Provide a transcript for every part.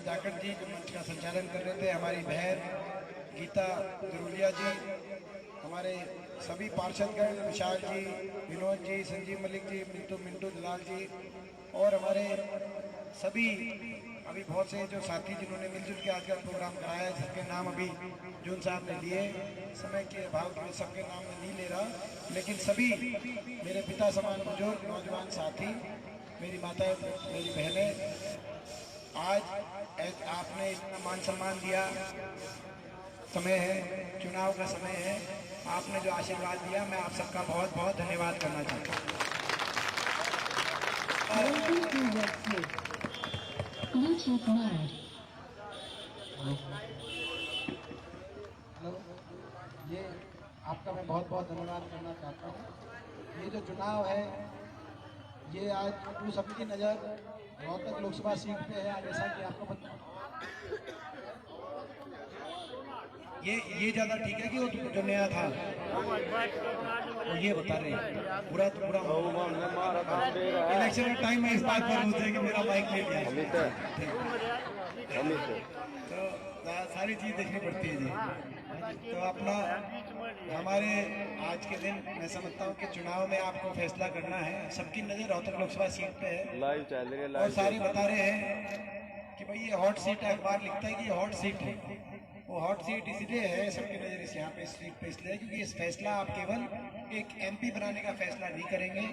जाखड़ जी जो मंच का संचालन कर रहे थे, हमारी बहन गीता दरुलिया जी, हमारे सभी पार्षदगण विशाल जी, विनोद जी, संजीव मलिक जी, मिंटू दलाल जी और हमारे सभी अभी बहुत से जो साथी जिन्होंने मिलजुल के आज का प्रोग्राम कराया है, सबके नाम अभी जून साहब ने लिए, समय के अभाव के सबके नाम में नहीं ले रहा, लेकिन सभी मेरे पिता समान बुजुर्ग नौजवान साथी, मेरी माताएं, मेरी बहनें, आज आपने इतना मान सम्मान दिया, समय है, चुनाव का समय है, आपने जो आशीर्वाद दिया, मैं आप सबका बहुत बहुत धन्यवाद करना चाहता हूँ। ये आपका मैं बहुत बहुत धन्यवाद करना चाहता हूँ। ये जो चुनाव है, ये आज उन सबकी नज़र रोहतक लोकसभा सीट पे है, जैसा कि आपको पता ये ज़्यादा ठीक है कि वो जो नया था वो ये बता रहे हैं पूरा तो पूरा इलेक्शन का टाइम है, इस बात पर मुझे कि मेरा बाइक ले गया तो सारी चीज़ देखनी पड़ती है जी। तो अपना हमारे आज के दिन मैं समझता हूँ कि चुनाव में आपको फैसला करना है, सबकी नज़र रोहतक लोकसभा सीट पे है, लाइव चल रही है और सारी बता रहे हैं कि भाई ये हॉट सीट है, अखबार लिखता है कि ये हॉट सीट है। वो हॉट सीट इसलिए है, सबकी नज़र इस यहाँ पे इस सीट पे इसलिए क्योंकि इस फैसला आप केवल एक एमपी बनाने का फैसला नहीं करेंगे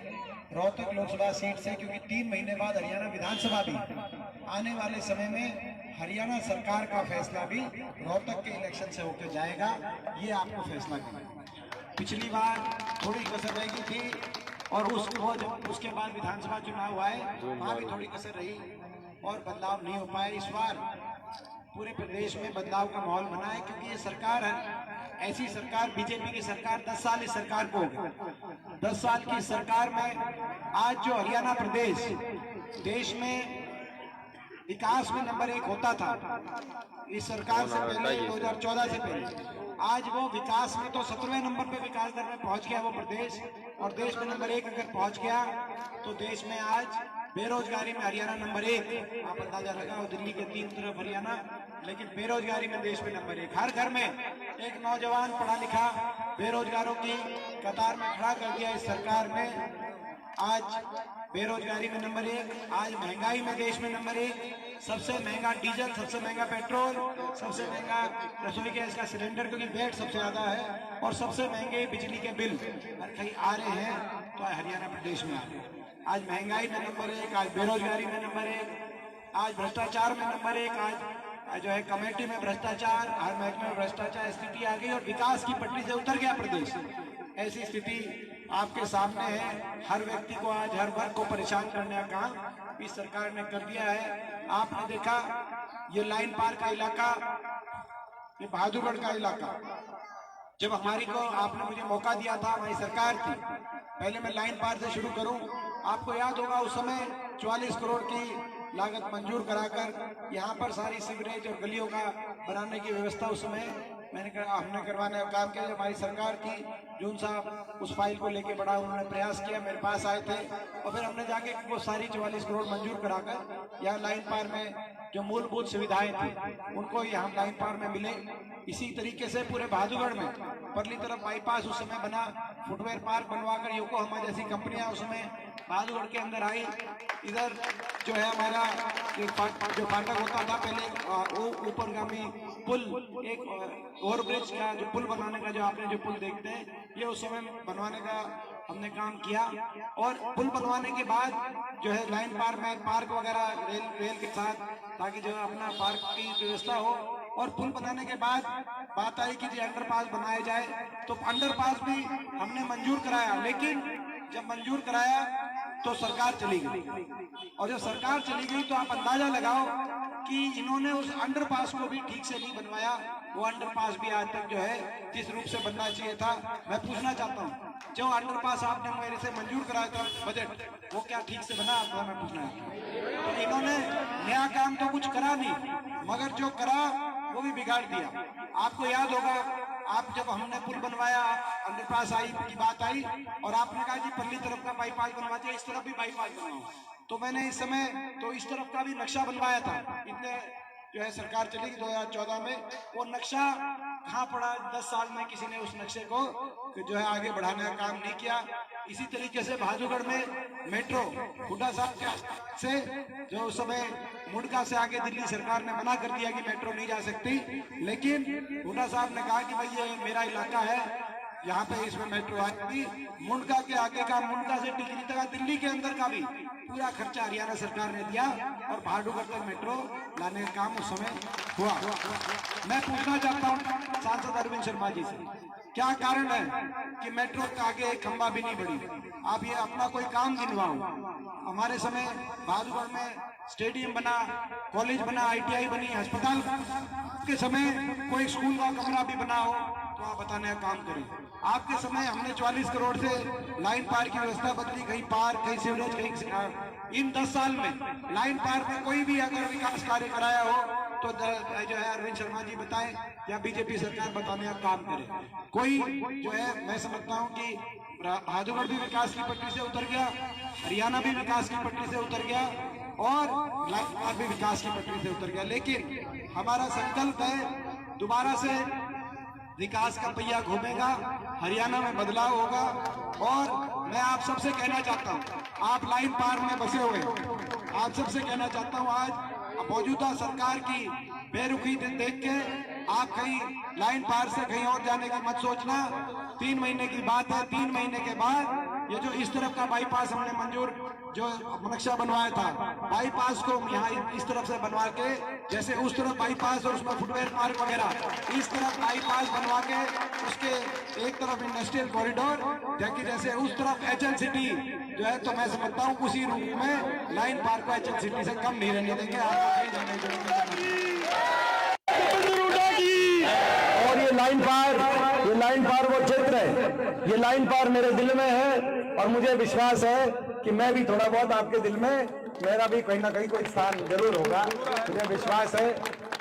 रोहतक लोकसभा सीट से, क्योंकि 3 महीने बाद हरियाणा विधानसभा भी आने वाले समय में हरियाणा सरकार का फैसला भी रोहतक के इलेक्शन से होकर जाएगा, ये आपको फैसला करना। पिछली बार थोड़ी कसर रह गई थी और उसके बाद विधानसभा चुनाव हुआ है, वहाँ भी थोड़ी कसर रही और बदलाव नहीं हो पाए। इस बार पूरे प्रदेश में बदलाव का माहौल बना है, क्योंकि ये सरकार है, ऐसी सरकार बीजेपी की सरकार 10 साल इस सरकार को, 10 साल की सरकार में आज जो हरियाणा प्रदेश देश में विकास में नंबर 1 होता था इस सरकार से पहले, 2014 से पहले, आज वो विकास में तो 17वें नंबर पे विकास दर में पहुंच गया वो प्रदेश, और देश में नंबर 1 अगर पहुंच गया तो देश में आज बेरोजगारी में हरियाणा नंबर 1, आप अंदाजा लगाओ, दिल्ली के 3 तरफ हरियाणा, लेकिन बेरोजगारी में देश में नंबर 1। हर घर में एक नौजवान पढ़ा लिखा बेरोजगारों की कतार में खड़ा कर दिया इस सरकार में। आज बेरोजगारी में नंबर 1, आज महंगाई में देश में नंबर 1, सबसे महंगा डीजल, सबसे महंगा पेट्रोल, सबसे महंगा रसोई गैस का सिलेंडर, क्योंकि वेट सबसे ज्यादा है, और सबसे महंगे बिजली के बिल कहीं आ रहे हैं तो हरियाणा प्रदेश में आ रहे हैं। आज महंगाई में नंबर 1, आज बेरोजगारी में नंबर 1, आज भ्रष्टाचार में नंबर 1, आज जो है कमेटी में भ्रष्टाचार, हर महकमे में भ्रष्टाचार स्थिति आ गई और विकास की पटरी से उतर गया प्रदेश। ऐसी स्थिति आपके सामने है। हर व्यक्ति को आज, हर वर्ग को परेशान करने का काम इस सरकार ने कर दिया है। आपने देखा ये लाइन पार का इलाका, ये बहादुरगढ़ का इलाका, जब हमारी को आपने मुझे मौका दिया था, हमारी सरकार थी, पहले मैं लाइन पार से शुरू करूं। आपको याद होगा उस समय 44 करोड़ की लागत मंजूर कराकर यहाँ पर सारी सीवरेज और गलियों का बनाने की व्यवस्था उस समय हमने करवाने का काम किया। जब हमारी सरकार थी, जून साहब उस फाइल को लेके बड़ा उन्होंने प्रयास किया, मेरे पास आए थे और फिर हमने जाके वो सारी 44 करोड़ मंजूर कराकर यहाँ लाइन पार में जो मूलभूत सुविधाएं थी उनको यहाँ लाइन पार में मिले। इसी तरीके से पूरे बहादुरगढ़ में परली तरफ बाईपास उस समय बना, फुटवेयर पार्क बनवाकर योकोहामा जैसी कंपनियां उस समय बहादुरगढ़ के अंदर आई। इधर जो है हमारा जो फाटक होता था पहले, वो ऊपरगामी पुल, एक ओवरब्रिज का जो पुल बनाने का जो आपने जो पुल देखते हैं, ये उस समय बनवाने का हमने काम किया। और पुल बनवाने के बाद जो है लाइन पार में पार्क वगैरह रेल के साथ, ताकि जो है अपना पार्क की व्यवस्था हो। और पुल बनाने के बाद बात आई कि जो अंडरपास बनाया जाए, तो अंडरपास भी हमने मंजूर कराया, लेकिन जब मंजूर कराया तो सरकार चली गई, और जब सरकार चली गई तो आप अंदाजा लगाओ कि इन्होंने उस अंडरपास को भी ठीक से नहीं बनवाया। वो अंडरपास भी आज तक जो है जिस रूप से बनना चाहिए था। मैं पूछना चाहता हूँ, जो अंडरपास आपने मेरे से मंजूर कराया था बजट, वो क्या ठीक से बना? आपको मैं पूछना है। तो इन्होंने नया काम तो कुछ करा नहीं, मगर जो करा वो भी बिगाड़ दिया। आपको याद होगा, आप जब हमने पुल बनवाया, अंडरपास आई की बात आई, और आपने कहा कि पल्ली तरफ का बाईपास बनवा दिया, इस तरफ भी बाईपास बनवाओ। तो मैंने इस समय तो इस तरफ का भी नक्शा बनवाया था, इतने जो है सरकार चली 2014 में, वो नक्शा कहाँ पड़ा? 10 साल में किसी ने उस नक्शे को जो है आगे बढ़ाने का काम नहीं किया। इसी तरीके से बहादुरगढ़ में मेट्रो हुड्डा साहब के से जो उस समय मुंडका से आगे दिल्ली सरकार ने मना कर दिया कि मेट्रो नहीं जा सकती, लेकिन हुड्डा साहब ने कहा कि भाई ये मेरा इलाका है, यहाँ पे इसमें मेट्रो आएगी। मुंडका के आगे का, मुंडका से टिकरी तक, दिल्ली के अंदर का भी पूरा खर्चा हरियाणा सरकार ने दिया और बहादुरगढ़ तक मेट्रो लाने का काम उस समय हुआ। मैं पूछना चाहता हूँ सांसद अरविंद शर्मा जी से, क्या कारण है कि मेट्रो के आगे एक खंबा भी नहीं बढ़ी? आप ये अपना कोई काम गिनवाओ। हमारे समय बहादुरगढ़ में स्टेडियम बना, कॉलेज बना, ITI बनी, अस्पताल के समय कोई स्कूल का कमरा भी बना हो तो आप बताने का काम करें। आपके समय हमने 44 करोड़ से लाइन पार की व्यवस्था बदली, कहीं पार्क, कहीं सीवरेज, कहीं इन 10 साल में लाइन पार में कोई भी अगर विकास कार्य कराया हो तो जो है अरविंद शर्मा जी बताएं या बीजेपी सरकार बताने का काम करे। कोई जो है, मैं समझता हूं कि बहादुरगढ़ भी विकास की पटरी से उतर गया, हरियाणा भी विकास की पटरी से उतर गया और लाइन पार भी विकास की पटरी से उतर गया। लेकिन हमारा संकल्प है दोबारा से विकास का पहिया घूमेगा, हरियाणा में बदलाव होगा। और मैं आप सबसे कहना चाहता हूं, आप लाइन पार में बसे हुए, आप सबसे कहना चाहता हूं, आज मौजूदा सरकार की बेरुखी देख के आप कहीं लाइन पार से कहीं और जाने की मत सोचना। 3 महीने की बात है, 3 महीने के बाद ये जो इस तरफ का बाईपास हमने मंजूर जो नक्शा बनवाया था, बाईपास को यहाँ इस तरफ से बनवा के, जैसे उस तरफ बाईपास और उसमें फुटवेयर पार्क वगैरह, इस तरफ बाईपास बनवा के उसके एक तरफ इंडस्ट्रियल कॉरिडोर, जैसे उस तरफ HN सिटी जो है, तो मैं समझता हूँ उसी रूप में लाइन पार्क को HN सिटी से कम नहीं रहने देंगे। और ये लाइन पार वो क्षेत्र है, ये लाइन पार मेरे दिल में है और मुझे विश्वास है कि मैं भी थोड़ा बहुत आपके दिल में, मेरा भी कहीं ना कहीं कोई स्थान जरूर होगा, मुझे विश्वास है।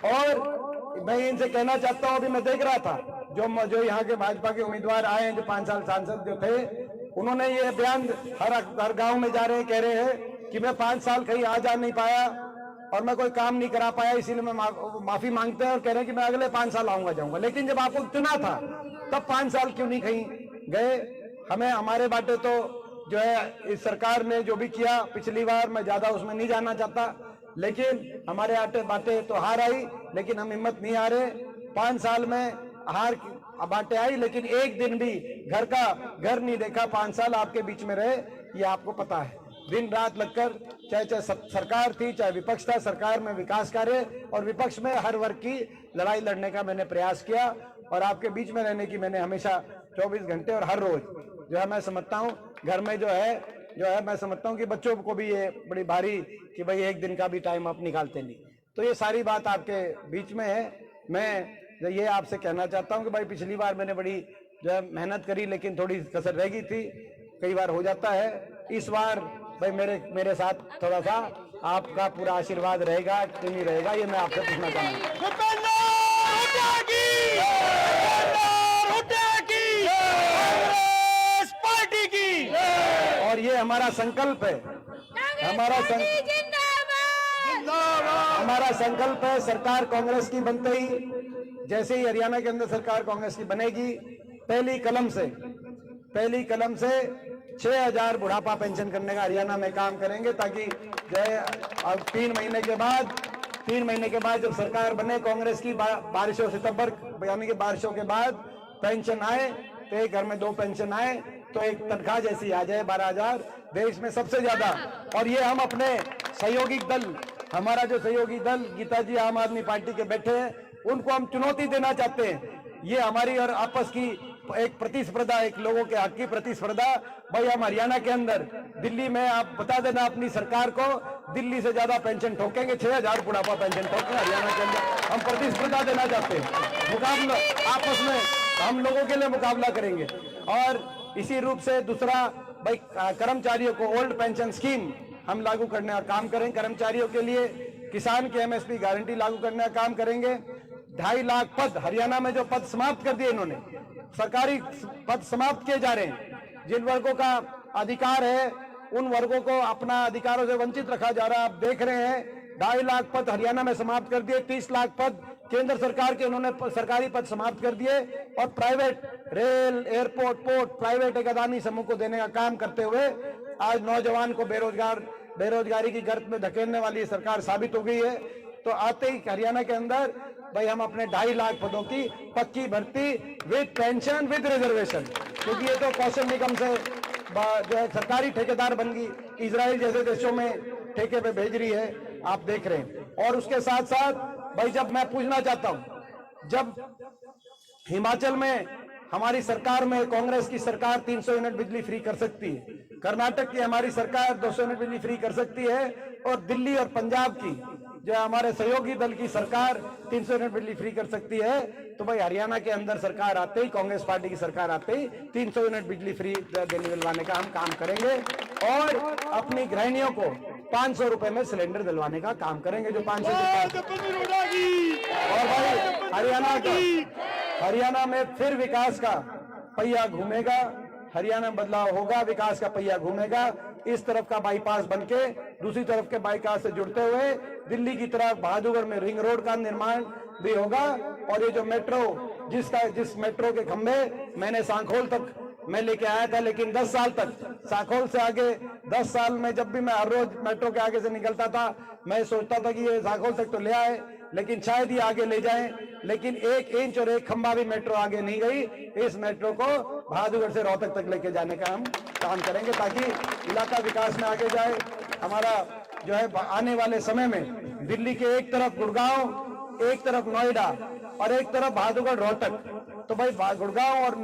और मैं इनसे कहना चाहता हूं, अभी मैं देख रहा था जो यहाँ के भाजपा के उम्मीदवार आए हैं, जो 5 साल सांसद जो थे, उन्होंने ये बयान हर गांव में जा रहे कह रहे हैं कि मैं 5 साल कहीं आ जा नहीं पाया और मैं कोई काम नहीं करा पाया, इसीलिए मैं माफी मांगते हैं और कह रहे हैं कि मैं अगले 5 साल आऊंगा जाऊंगा। लेकिन जब आपको चुना था तब 5 साल क्यों नहीं कहीं गए? हमें हमारे बाटे तो जो है इस सरकार ने जो भी किया पिछली बार, मैं ज्यादा उसमें नहीं जाना चाहता, लेकिन हमारे आटे बाटे तो हार आई, लेकिन हम हिम्मत नहीं हारे। 5 साल में हार बाटे आई, लेकिन एक दिन भी घर नहीं देखा। 5 साल आपके बीच में रहे, ये आपको पता है। दिन रात लगकर, चाहे सरकार थी चाहे विपक्ष था, सरकार में विकास कार्य और विपक्ष में हर वर्ग की लड़ाई लड़ने का मैंने प्रयास किया और आपके बीच में रहने की मैंने हमेशा 24 घंटे और हर रोज जो है, मैं समझता हूँ घर में जो है मैं समझता हूँ कि बच्चों को भी ये बड़ी भारी कि भाई एक दिन का भी टाइम आप निकालते नहीं। तो ये सारी बात आपके बीच में है। मैं ये आपसे कहना चाहता हूँ कि भाई पिछली बार मैंने बड़ी जो है मेहनत करी, लेकिन थोड़ी कसर रह गई थी, कई बार हो जाता है। इस बार भाई मेरे साथ थोड़ा सा आपका पूरा आशीर्वाद रहेगा कि नहीं रहेगा, ये मैं आपसे पूछना चाहूंगा। और ये हमारा संकल्प है, हमारा संकल्प है। सरकार कांग्रेस की बनते ही, जैसे ही हरियाणा के अंदर सरकार कांग्रेस की बनेगी, पहली कलम से 6000 बुढ़ापा पेंशन करने का हरियाणा में काम करेंगे, ताकि जो है अब 3 महीने के बाद जब सरकार बने कांग्रेस की, बारिशों सितंबर यानी कि बारिशों के बाद पेंशन आए, तो एक घर में 2 पेंशन आए तो एक तनख्वाह जैसी आ जाए 12,000, देश में सबसे ज्यादा। और ये हम अपने सहयोगी दल, हमारा जो सहयोगी दल गीता जी आम आदमी पार्टी के बैठे हैं, उनको हम चुनौती देना चाहते हैं। ये हमारी और आपस की एक प्रतिस्पर्धा, एक लोगों के हक की प्रतिस्पर्धा। भाई हम हरियाणा के अंदर, दिल्ली में आप बता देना अपनी सरकार को, दिल्ली से ज्यादा पेंशन ठोकेंगे, 6000 बुढ़ापा पेंशन ठोकेंगे हरियाणा के अंदर। हम प्रतिस्पर्धा देना चाहते हैं, मुकाबला आपस में हम लोगों के लिए मुकाबला करेंगे। और इसी रूप से दूसरा, भाई कर्मचारियों को ओल्ड पेंशन स्कीम हम लागू करने का काम करेंगे, कर्मचारियों के लिए किसान की MSP गारंटी लागू करने का काम करेंगे। 2.5 लाख पद, हरियाणा में जो पद समाप्त कर दिए इन्होंने, सरकारी पद समाप्त किए जा रहे हैं। जिन वर्गों का अधिकार है उन वर्गों को अपना अधिकारों से वंचित रखा जा रहा है। आप देख रहे हैं 2.5 लाख पद हरियाणा में समाप्त कर दिए, 30 लाख पद केंद्र सरकार के उन्होंने सरकारी पद समाप्त कर दिए, और private rail, airport, port private एक अदानी समूह को देने का काम करते हुए आज नौजवान को बेरोजगारी की गर्त में धकेलने वाली सरकार साबित हो गई है। तो आते ही हरियाणा के अंदर भाई हम अपने 2.5 लाख पदों की पक्की भर्ती विद पेंशन विद रिजर्वेशन, क्योंकि ये तो कौशल निगम से जो है सरकारी ठेकेदार बन गई, इजराइल जैसे देशों में ठेके पे भेज रही है, आप देख रहे हैं। और उसके साथ साथ भाई जब मैं पूछना चाहता हूं, जब हिमाचल में हमारी सरकार में कांग्रेस की सरकार 300 यूनिट बिजली फ्री कर सकती है, कर्नाटक की हमारी सरकार 200 यूनिट बिजली फ्री कर सकती है, और दिल्ली और पंजाब की जो हमारे सहयोगी दल की सरकार 300 यूनिट बिजली फ्री कर सकती है, तो भाई हरियाणा के अंदर सरकार आते ही, कांग्रेस पार्टी की सरकार आते ही 300 यूनिट बिजली फ्री दिलवाने का हम काम करेंगे, और अपनी गृहिणियों को 500 रुपए में सिलेंडर दिलवाने का काम करेंगे, जो 500 और भाई हरियाणा में फिर विकास का पहिया घूमेगा, हरियाणा में बदलाव होगा, विकास का पहिया घूमेगा। इस तरफ का बाईपास बनके दूसरी तरफ के बाईपास से जुड़ते हुए दिल्ली की तरफ बहादुरगढ़ में रिंग रोड का निर्माण भी होगा, और ये जो मेट्रो जिस मेट्रो के खंभे मैंने सांखोल तक मैं लेके आया था, लेकिन 10 साल तक सांखोल से आगे 10 साल में जब भी मैं हर रोज मेट्रो के आगे से निकलता था, मैं सोचता था कि ये सांखोल तक तो ले आए, लेकिन शायद ये आगे ले जाएं, लेकिन 1 इंच और 1 खंबा भी मेट्रो आगे नहीं गई। इस मेट्रो को बहादुरगढ़ से रोहतक तक लेके जाने का हम काम करेंगे, ताकि इलाका विकास में आगे जाए। हमारा जो है आने वाले समय में दिल्ली के एक तरफ गुड़गांव, एक तरफ नोएडा और एक तरफ बहादुरगढ़ रोहतक, तो भाई गुड़गांव और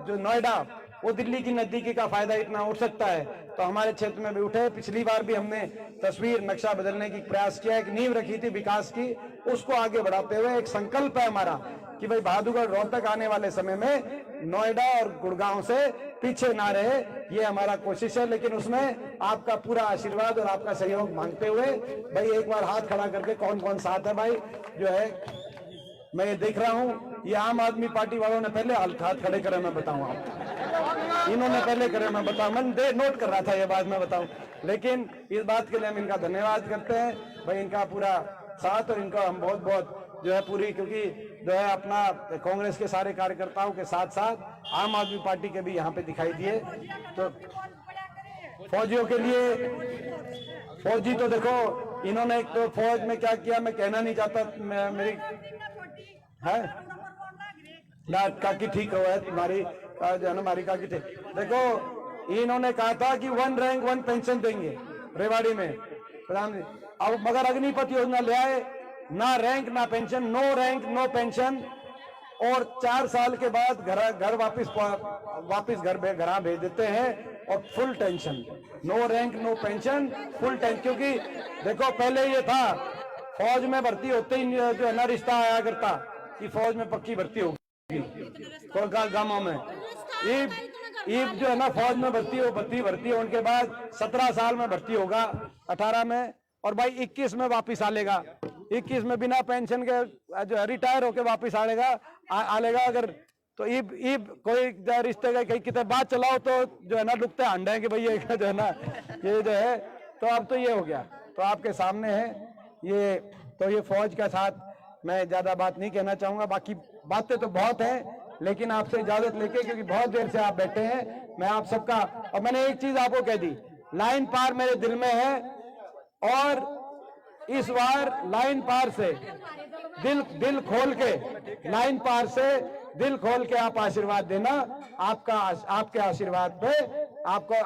जो नोएडा वो दिल्ली की नजदीकी का फायदा इतना उठ सकता है, तो हमारे क्षेत्र में भी उठे। पिछली बार भी हमने तस्वीर नक्शा बदलने की प्रयास किया, एक नींव रखी थी विकास की, उसको आगे बढ़ाते हुए एक संकल्प है हमारा कि भाई बहादुरगढ़ रोहतक आने वाले समय में नोएडा और गुड़गांव से पीछे ना रहे, ये हमारा कोशिश है। लेकिन उसमें आपका पूरा आशीर्वाद और आपका सहयोग मांगते हुए भाई एक बार हाथ खड़ा करके कौन कौन साथ है भाई, जो है मैं ये देख रहा हूं, ये आम आदमी पार्टी वालों ने पहले हाथ खड़े करे, मैं बताऊं आपको, इन्होंने पहले करे, मैं बताऊं, मैं नोट कर रहा था ये बात, मैं बताऊं। लेकिन इस बात के लिए हम इनका धन्यवाद करते हैं भाई, इनका पूरा साथ, और इनका हम बहुत बहुत जो है पूरी, क्योंकि जो है अपना कांग्रेस के सारे कार्यकर्ताओं के साथ साथ आम आदमी पार्टी के भी यहाँ पे दिखाई दिए। तो फौजियों के लिए, फौजी तो देखो इन्होंने एक तो फौज में क्या किया मैं कहना नहीं चाहता, मेरी है ना काकी ठीक हुआ है तुम्हारी, जो है ना हमारी काकी ठीक। देखो इन्होंने कहा था कि 1 रैंक 1 पेंशन देंगे रेवाड़ी में प्रधानमंत्री, अब मगर अग्निपथ योजना ले आए, ना रैंक ना pension, no rank no pension, और 4 साल के बाद घर वापिस घर भेज देते हैं, और full tension, no rank no pension, full tension. क्योंकि देखो पहले ये था फौज में भर्ती होते ही जो है ना रिश्ता आया करता कि फौज में पक्की भर्ती होगी गांवों में, ईब जो है ना फौज में भर्ती हो, उनके बाद 17 साल में भर्ती होगा, 18 में, और भाई 21 में वापिस आलेगा, 21 में बिना पेंशन के जो है रिटायर होके वापिस आलेगा अगर तो ईब कोई रिश्ते का कहीं कितने बात चलाओ तो जो है ना डुबते अंडे हैं कि भाई ये जो है ना ये जो है, तो अब तो ये हो गया, तो आपके सामने है ये। तो ये फौज के साथ मैं ज्यादा बात नहीं कहना चाहूंगा, बाकी बातें तो बहुत हैं, लेकिन आपसे इजाजत लेके, क्योंकि बहुत देर से आप बैठे हैं, मैं आप सबका, और मैंने एक चीज आपको कह दी, लाइन पार मेरे दिल में है, और इस बार लाइन पार से दिल खोल के, लाइन पार से दिल खोल के आप आशीर्वाद देना, आपके आशीर्वाद पे आपको